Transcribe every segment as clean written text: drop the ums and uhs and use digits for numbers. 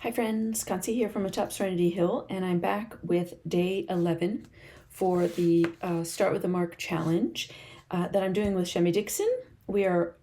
Hi friends, Kansi here from atop Serenity Hill, and I'm back with day 11 for the Start with a Mark challenge that I'm doing with Shemi Dixon. We are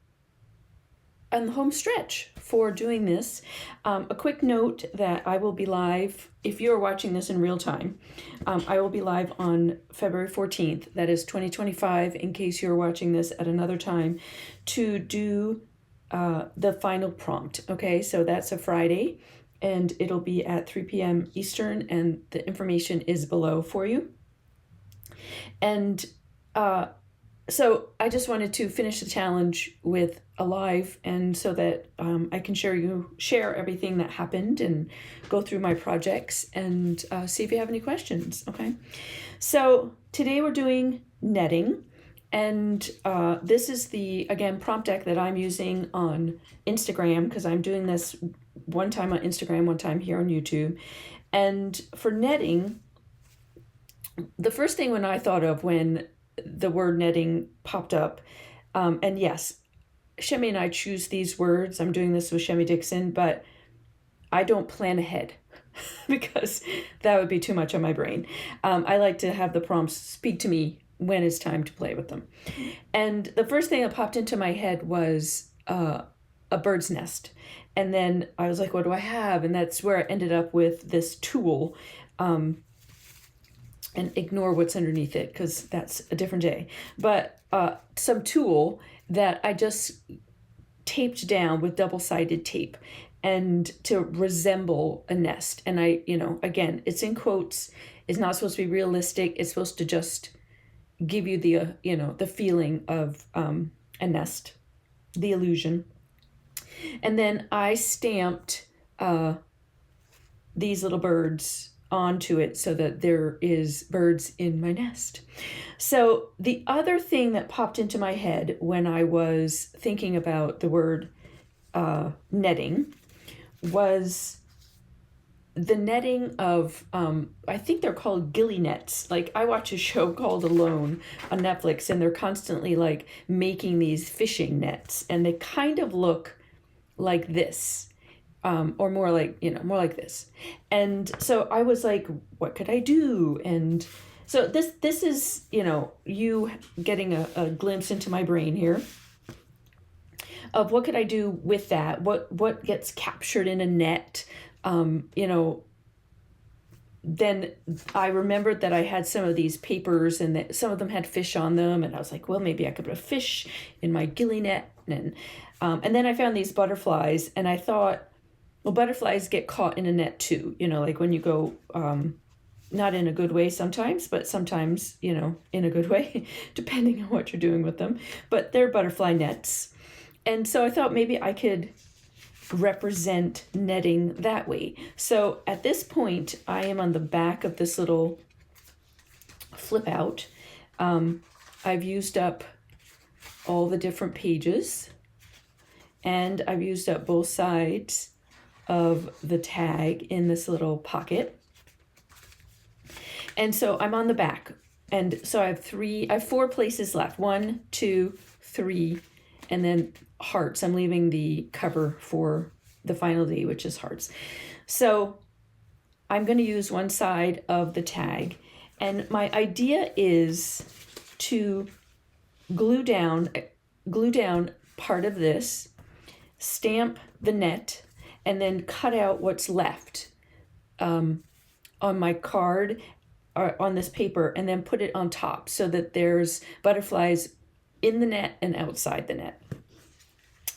on the home stretch for doing this. A quick note that I will be live, if you're watching this in real time, I will be live on February 14th, that is 2025, in case you're watching this at another time, to do the final prompt, okay? So that's a Friday, and it'll be at 3 p.m. Eastern, and the information is below for you. And so I just wanted to finish the challenge with a live, and so that I can share everything that happened and go through my projects and see if you have any questions, okay? So today we're doing netting, and this is the, again, prompt deck that I'm using on Instagram, because I'm doing this one time on Instagram, one time here on YouTube. And for netting, the first thing when I thought of when the word netting popped up, and yes, Shemi and I choose these words. I'm doing this with Shemi Dixon, but I don't plan ahead because that would be too much on my brain. I like to have the prompts speak to me when it's time to play with them. And the first thing that popped into my head was a bird's nest. And then I was like, what do I have? And that's where I ended up with this tool. And ignore what's underneath it because that's a different day. But some tool that I just taped down with double-sided tape and to resemble a nest. And I, again, it's in quotes. It's not supposed to be realistic. It's supposed to just give you the, the feeling of a nest, the illusion. And then I stamped these little birds onto it so that there is birds in my nest. So the other thing that popped into my head when I was thinking about the word netting was the netting of, I think they're called ghillie nets. Like, I watch a show called Alone on Netflix, and they're constantly like making these fishing nets, and they kind of look like this. Or more like, more like this. And so I was like, what could I do? And so this is, you getting a glimpse into my brain here of what could I do with that? What gets captured in a net? Then I remembered that I had some of these papers and that some of them had fish on them. And I was like, well, maybe I could put a fish in my ghillie net. And then I found these butterflies, and I thought, well, butterflies get caught in a net too, like when you go, not in a good way sometimes, but sometimes, in a good way, depending on what you're doing with them. But they're butterfly nets. And so I thought maybe I could represent netting that way. So at this point, I am on the back of this little flip out. I've used up all the different pages, and I've used up both sides of the tag in this little pocket. And so I'm on the back. And so I have 4 places left. 1, 2, 3, and then hearts. I'm leaving the cover for the final D, which is hearts. So I'm going to use one side of the tag. And my idea is to glue down part of this, stamp the net, and then cut out what's left on my card or on this paper, and then put it on top so that there's butterflies in the net and outside the net.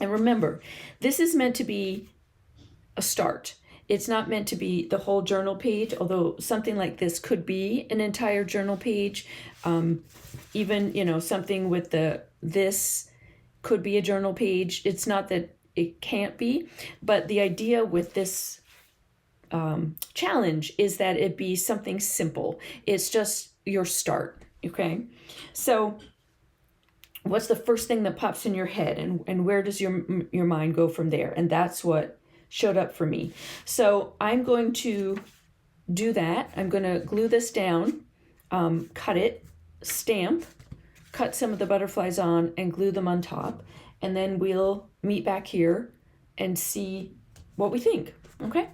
And remember, this is meant to be a start. It's not meant to be the whole journal page, although something like this could be an entire journal page. Even, something with this could be a journal page. It's not that it can't be, but the idea with this challenge is that it be something simple. It's just your start, okay? So what's the first thing that pops in your head, and where does your mind go from there? And that's what showed up for me. So I'm going to do that. I'm going to glue this down, cut it, stamp, cut some of the butterflies on, and glue them on top. And then we'll meet back here and see what we think, okay?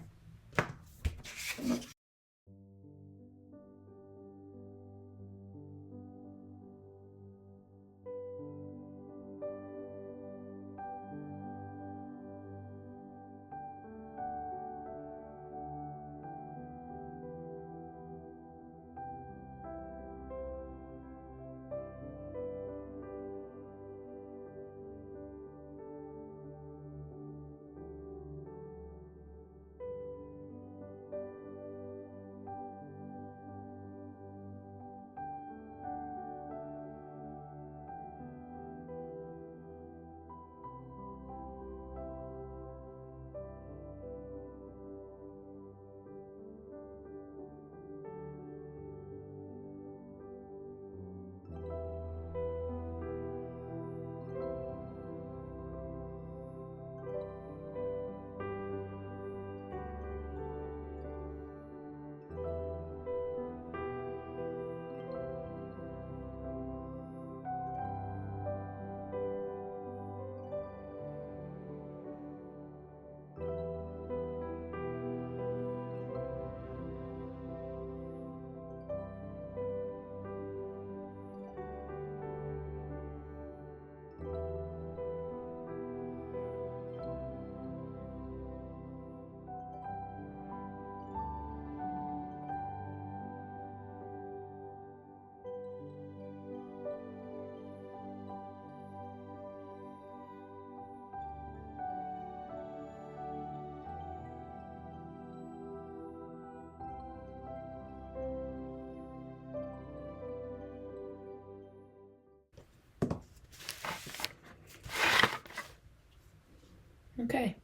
Okay,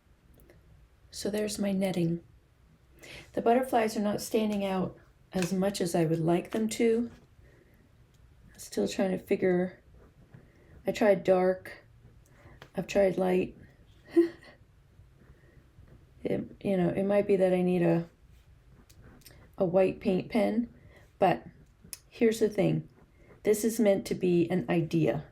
so there's my netting. The butterflies are not standing out as much as I would like them to. I'm still trying to figure. I tried dark, I've tried light. It might be that I need a white paint pen, but here's the thing. This is meant to be an idea.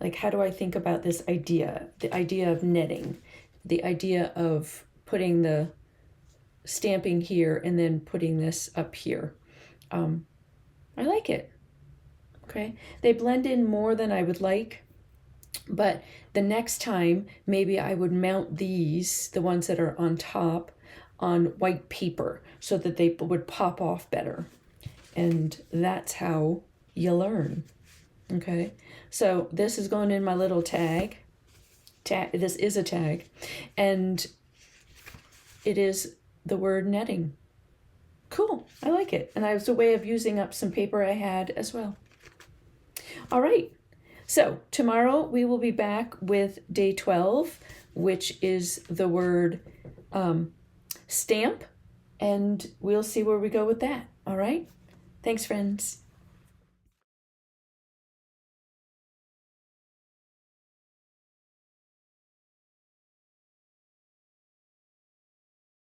Like, how do I think about this idea? The idea of netting, the idea of putting the stamping here and then putting this up here. I like it. Okay, they blend in more than I would like, but the next time maybe I would mount these, the ones that are on top, on white paper so that they would pop off better. And that's how you learn. Okay, so this is going in my little tag. This is a tag, and it is the word netting. Cool, I like it. And it was a way of using up some paper I had as well. All right, so tomorrow we will be back with day 12, which is the word stamp, and we'll see where we go with that. All right, thanks, friends.